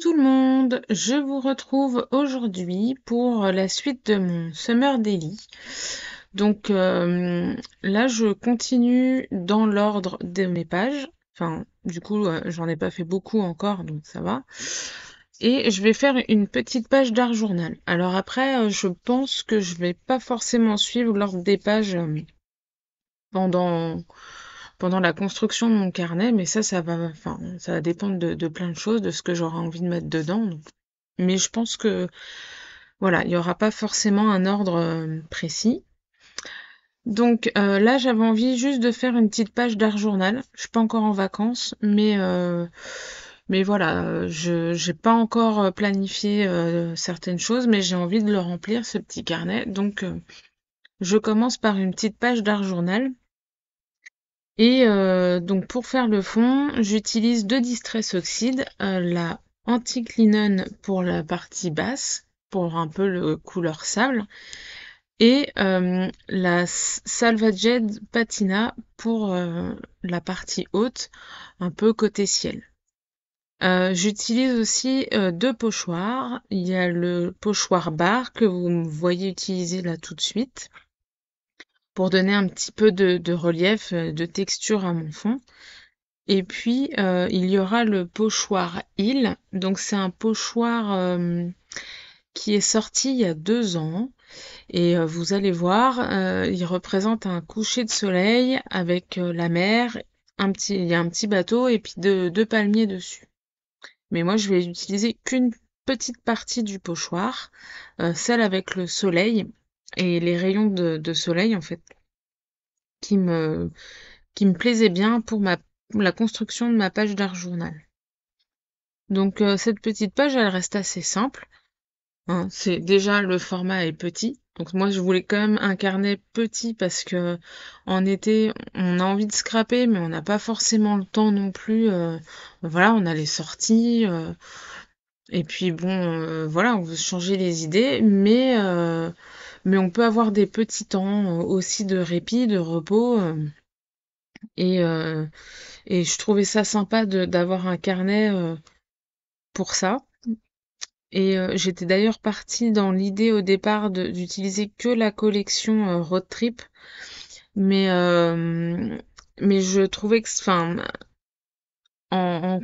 Tout le monde, je vous retrouve aujourd'hui pour la suite de mon Summer Daily. Donc là, je continue dans l'ordre de mes pages. Enfin, du coup, j'en ai pas fait beaucoup encore, donc ça va. Et je vais faire une petite page d'art journal. Alors après, je pense que je vais pas forcément suivre l'ordre des pages pendant pendant la construction de mon carnet, mais ça va dépendre de plein de choses, de ce que j'aurai envie de mettre dedans. Mais je pense que voilà, il n'y aura pas forcément un ordre précis. Donc là, j'avais envie juste de faire une petite page d'art journal. Je suis pas encore en vacances, mais voilà, je j'ai pas encore planifié certaines choses, mais j'ai envie de le remplir ce petit carnet. Donc je commence par une petite page d'art journal. Et donc pour faire le fond, j'utilise deux Distress Oxide, la Antique Linen pour la partie basse, pour un peu le couleur sable, et la Salvaged Patina pour la partie haute, un peu côté ciel. J'utilise aussi deux pochoirs. Il y a le pochoir bar que vous me voyez utiliser là tout de suite pour donner un petit peu de relief, de texture à mon fond. Et puis, il y aura le pochoir Hill. Donc, c'est un pochoir qui est sorti il y a 2 ans. Et vous allez voir, il représente un coucher de soleil avec la mer. Il y a un petit bateau et puis deux palmiers dessus. Mais moi, je vais utiliser qu'une petite partie du pochoir, celle avec le soleil et les rayons de soleil, en fait, qui me, qui me plaisaient bien pour la construction de ma page d'art journal. Donc cette petite page, elle reste assez simple, hein. C'est déjà le format est petit. Donc moi je voulais quand même un carnet petit parce que en été on a envie de scraper mais on n'a pas forcément le temps non plus. Voilà, on a les sorties et puis bon voilà, on veut se changer les idées mais on peut avoir des petits temps aussi de répit, de repos et euh, et je trouvais ça sympa d'avoir un carnet pour ça. Et j'étais d'ailleurs partie dans l'idée au départ d'utiliser que la collection Road Trip, mais euh, mais je trouvais que, enfin, en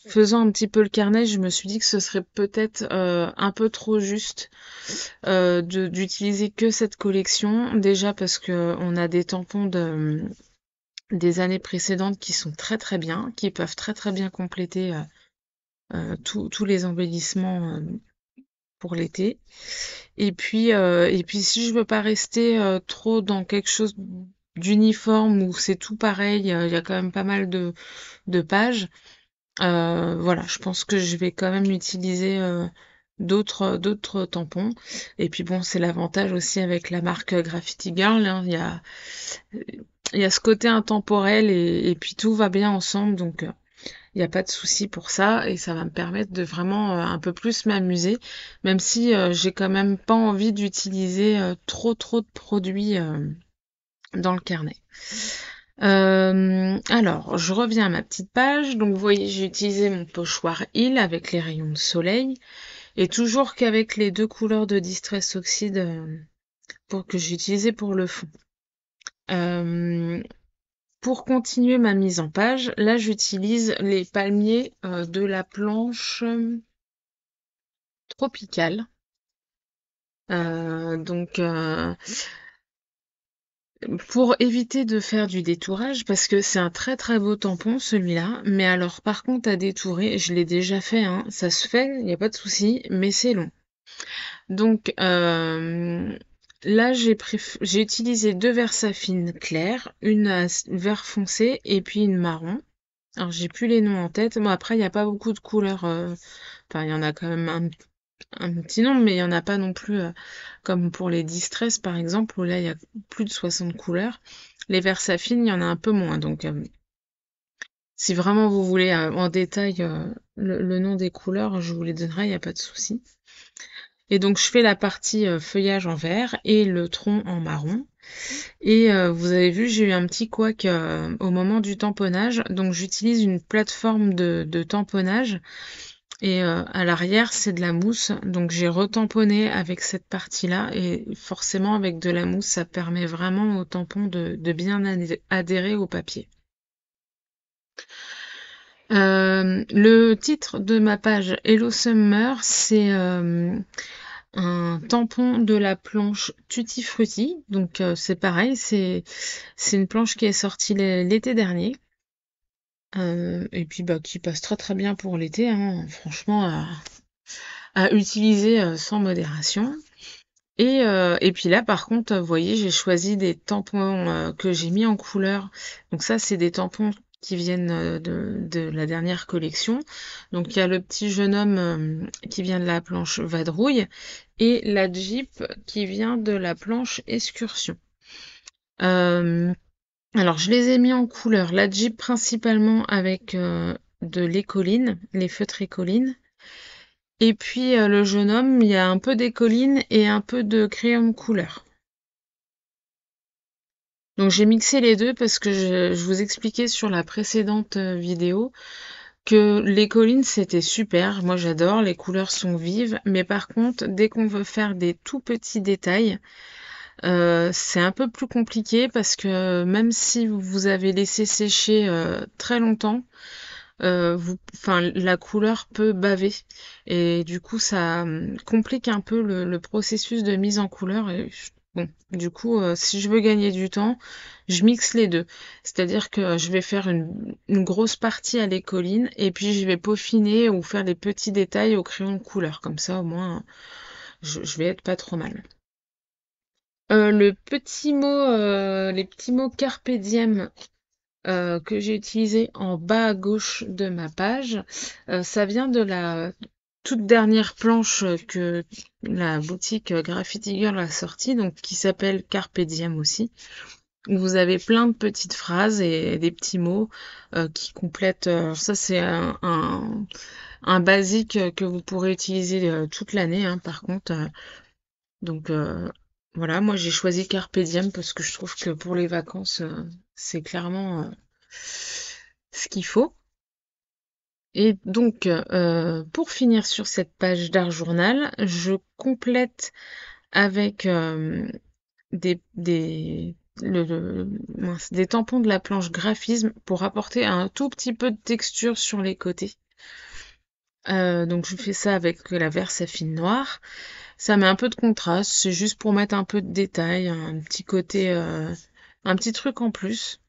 faisant un petit peu le carnet, je me suis dit que ce serait peut-être un peu trop juste d'utiliser que cette collection. Déjà parce que on a des tampons des années précédentes qui sont très très bien, qui peuvent très très bien compléter tous les embellissements pour l'été. Et puis si je veux pas rester trop dans quelque chose d'uniforme où c'est tout pareil, il y a quand même pas mal de pages. Voilà, je pense que je vais quand même utiliser d'autres tampons. Et puis bon, c'est l'avantage aussi avec la marque Graffiti Girl, hein. Il y a ce côté intemporel et puis tout va bien ensemble, donc il n'y a pas de souci pour ça et ça va me permettre de vraiment un peu plus m'amuser, même si j'ai quand même pas envie d'utiliser trop de produits dans le carnet. Alors, je reviens à ma petite page. Donc, vous voyez, j'ai utilisé mon pochoir Hill avec les rayons de soleil et toujours qu'avec les deux couleurs de Distress Oxide pour que j'ai utilisé pour le fond. Euh, Pour continuer ma mise en page, là j'utilise les palmiers de la planche tropicale. Donc pour éviter de faire du détourage, parce que c'est un très très beau tampon celui-là, mais alors par contre à détourer, je l'ai déjà fait, hein, ça se fait, il n'y a pas de souci, mais c'est long. Donc là j'ai utilisé deux Versafine clairs, une à vert foncé et puis une marron. Alors j'ai plus les noms en tête. Bon après il n'y a pas beaucoup de couleurs. Enfin il y en a quand même un petit nombre, mais il n'y en a pas non plus comme pour les Distress par exemple, où là il y a plus de 60 couleurs. Les Versafine, il y en a un peu moins. Donc si vraiment vous voulez en détail le nom des couleurs, je vous les donnerai, il n'y a pas de souci. Et donc je fais la partie feuillage en vert et le tronc en marron. Et vous avez vu, j'ai eu un petit couac au moment du tamponnage. Donc j'utilise une plateforme de tamponnage Et à l'arrière, c'est de la mousse. Donc j'ai retamponné avec cette partie-là. Et forcément, avec de la mousse, ça permet vraiment au tampon de bien adhérer au papier. Le titre de ma page Hello Summer, c'est un tampon de la planche Tutti Frutti. Donc c'est pareil, c'est une planche qui est sortie l'été dernier. Et puis bah qui passe très très bien pour l'été, hein, franchement à utiliser sans modération. Et puis là par contre, vous voyez, j'ai choisi des tampons que j'ai mis en couleur. Donc ça c'est des tampons qui viennent de la dernière collection. Donc il y a le petit jeune homme qui vient de la planche Vadrouille et la Jeep qui vient de la planche Excursion. Euh, alors, je les ai mis en couleur. La Jeep principalement avec de l'écoline, les feutres écoline. Et puis le jeune homme, il y a un peu d'écoline et un peu de crayon de couleur. Donc j'ai mixé les deux parce que je vous expliquais sur la précédente vidéo que l'écoline c'était super. Moi j'adore, les couleurs sont vives. Mais par contre, dès qu'on veut faire des tout petits détails, c'est un peu plus compliqué parce que même si vous avez laissé sécher très longtemps, enfin, la couleur peut baver et du coup ça complique un peu le processus de mise en couleur. Et bon, du coup, si je veux gagner du temps, je mixe les deux. C'est-à-dire que je vais faire une grosse partie à l'écoline et puis je vais peaufiner ou faire des petits détails au crayon de couleur. Comme ça, au moins, je vais être pas trop mal. Les petits mots carpe diem que j'ai utilisé en bas à gauche de ma page, ça vient de la toute dernière planche que la boutique Graffiti Girl a sortie, donc qui s'appelle Carpe Diem aussi. Vous avez plein de petites phrases et des petits mots qui complètent. Ça, c'est un basique que vous pourrez utiliser toute l'année, hein, par contre. Donc voilà, moi j'ai choisi Carpe Diem parce que je trouve que pour les vacances, c'est clairement ce qu'il faut. Et donc, pour finir sur cette page d'art journal, je complète avec des tampons de la planche graphisme pour apporter un tout petit peu de texture sur les côtés. Donc je fais ça avec la Versafine noire. Ça met un peu de contraste, c'est juste pour mettre un peu de détail, un petit côté, un petit truc en plus.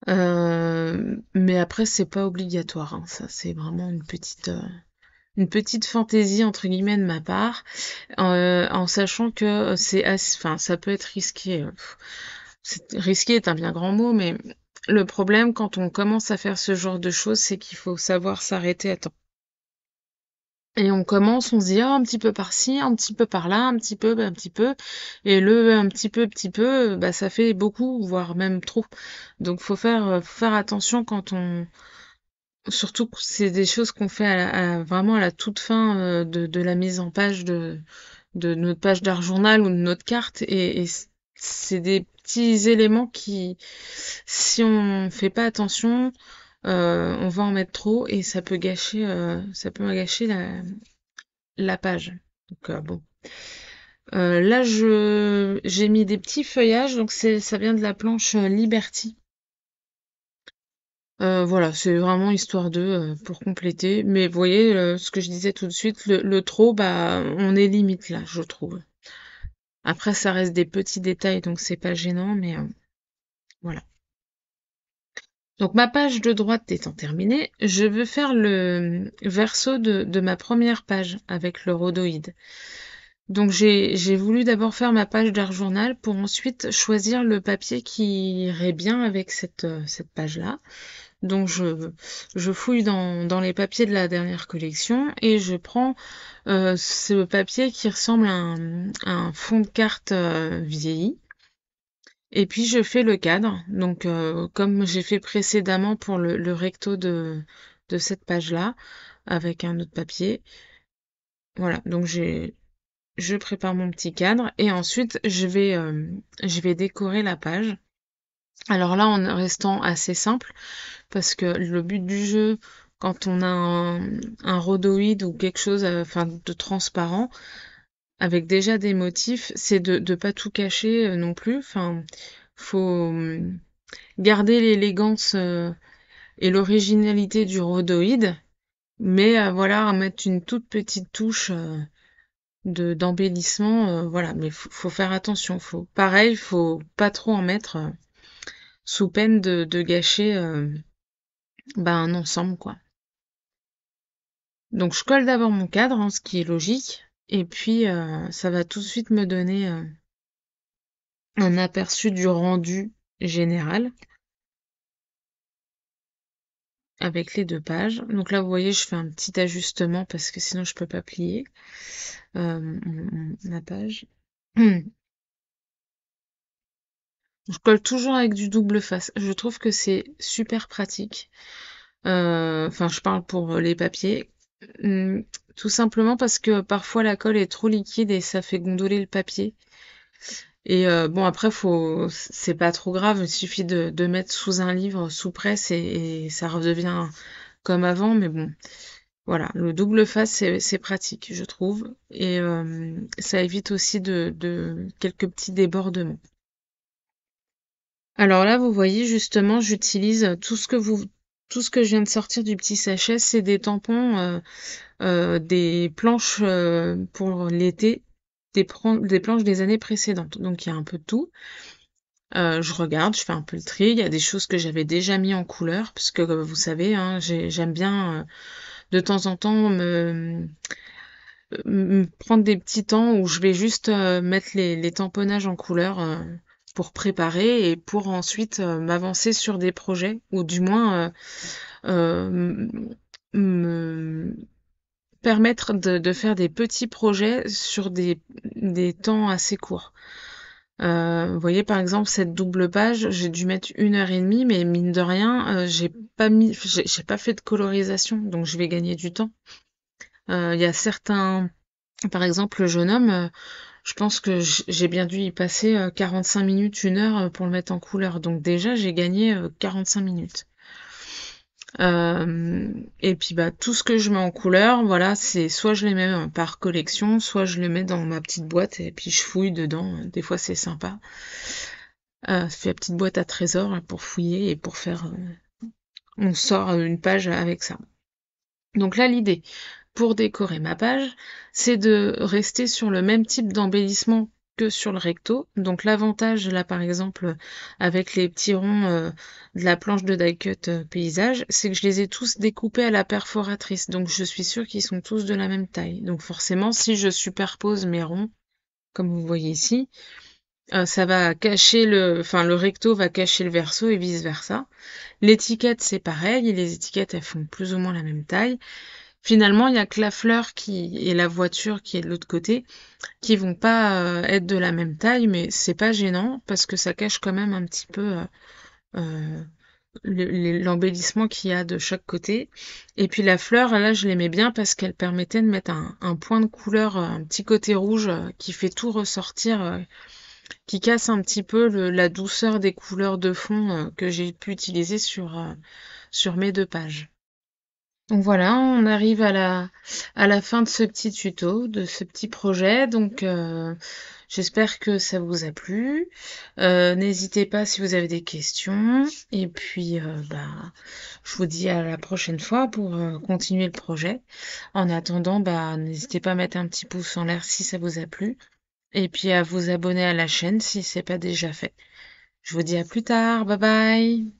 Mais après, c'est pas obligatoire, hein. Ça, c'est vraiment une petite fantaisie entre guillemets de ma part, en sachant que enfin, ça peut être risqué. Risqué est un bien grand mot, mais le problème quand on commence à faire ce genre de choses, c'est qu'il faut savoir s'arrêter à temps. Et on commence, on se dit, ah, un petit peu par-ci, un petit peu par-là, un petit peu, un petit peu. Et le petit peu, bah, ça fait beaucoup, voire même trop. Donc, faut faire attention quand on, surtout que c'est des choses qu'on fait vraiment à la toute fin de la mise en page de notre page d'art journal ou de notre carte. Et c'est des petits éléments qui, si on fait pas attention, on va en mettre trop et ça peut gâcher la page. Donc bon. Là, j'ai mis des petits feuillages, donc ça vient de la planche Liberty. Voilà, c'est vraiment histoire de pour compléter. Mais vous voyez, ce que je disais tout de suite, le trop, bah, on est limite là, je trouve. Après, ça reste des petits détails, donc c'est pas gênant, mais voilà. Donc ma page de droite étant terminée, je veux faire le verso de ma première page avec le rhodoïde. Donc j'ai voulu d'abord faire ma page d'art journal pour ensuite choisir le papier qui irait bien avec cette page-là. Donc je fouille dans les papiers de la dernière collection et je prends ce papier qui ressemble à un fond de carte vieilli. Et puis je fais le cadre. Donc comme j'ai fait précédemment pour le recto de cette page-là, avec un autre papier. Voilà, donc je prépare mon petit cadre et ensuite je vais décorer la page. Alors là, en restant assez simple, parce que le but du jeu, quand on a un rhodoïde ou quelque chose, enfin, de transparent, avec déjà des motifs, c'est de pas tout cacher non plus. Enfin, faut garder l'élégance et l'originalité du rhodoïde, mais voilà, mettre une toute petite touche de d'embellissement, voilà. Mais faut faire attention. Faut pas trop en mettre sous peine de gâcher un ensemble, quoi. Donc je colle d'abord mon cadre, hein, ce qui est logique, et puis ça va tout de suite me donner un aperçu du rendu général avec les 2 pages. Donc là, vous voyez, je fais un petit ajustement parce que sinon je peux pas plier ma page. Je colle toujours avec du double face. Je trouve que c'est super pratique. Enfin, je parle pour les papiers. Hum, Tout simplement parce que parfois la colle est trop liquide et ça fait gondoler le papier. Et bon, après, c'est pas trop grave, il suffit de mettre sous un livre sous presse et ça redevient comme avant, mais bon, voilà, le double face, c'est pratique, je trouve, et ça évite aussi de quelques petits débordements. Alors là, vous voyez, justement, j'utilise tout ce que je viens de sortir du petit sachet, c'est des tampons, des planches pour l'été, des planches des années précédentes. Donc il y a un peu de tout. Je regarde, je fais un peu le tri. Il y a des choses que j'avais déjà mis en couleur, parce que vous savez, hein, j'aime bien de temps en temps me prendre des petits temps où je vais juste mettre les tamponnages en couleur pour préparer et pour ensuite m'avancer sur des projets, ou du moins me permettre de faire des petits projets sur des temps assez courts. Vous voyez, par exemple, cette double page, j'ai dû mettre 1 heure et demie, mais mine de rien, j'ai pas fait de colorisation, donc je vais gagner du temps. Il y a certains, par exemple, le jeune homme, je pense que j'ai bien dû y passer 45 minutes, 1 heure pour le mettre en couleur. Donc déjà, j'ai gagné 45 minutes. Et puis bah tout ce que je mets en couleur, voilà, c'est soit je les mets par collection, soit je les mets dans ma petite boîte et puis je fouille dedans. Des fois c'est sympa. Ça fait la petite boîte à trésors hein, pour fouiller et pour faire. On sort une page avec ça. Donc là l'idée pour décorer ma page, c'est de rester sur le même type d'embellissement que sur le recto. Donc l'avantage là par exemple avec les petits ronds de la planche de die cut paysage, c'est que je les ai tous découpés à la perforatrice. Donc je suis sûre qu'ils sont tous de la même taille. Donc forcément si je superpose mes ronds, comme vous voyez ici, ça va cacher le recto va cacher le verso et vice versa. L'étiquette c'est pareil, les étiquettes elles font plus ou moins la même taille. Finalement, il y a que la fleur et la voiture qui est de l'autre côté qui vont pas être de la même taille, mais c'est pas gênant parce que ça cache quand même un petit peu euh, l'embellissement qu'il y a de chaque côté. Et puis la fleur, là, je l'aimais bien parce qu'elle permettait de mettre un point de couleur, un petit côté rouge qui fait tout ressortir, qui casse un petit peu la douceur des couleurs de fond que j'ai pu utiliser sur mes 2 pages. Donc voilà, on arrive à la fin de ce petit tuto, de ce petit projet. Donc j'espère que ça vous a plu. N'hésitez pas si vous avez des questions. Et puis je vous dis à la prochaine fois pour continuer le projet. En attendant, n'hésitez pas à mettre un petit pouce en l'air si ça vous a plu. Et puis à vous abonner à la chaîne si c'est pas déjà fait. Je vous dis à plus tard. Bye bye.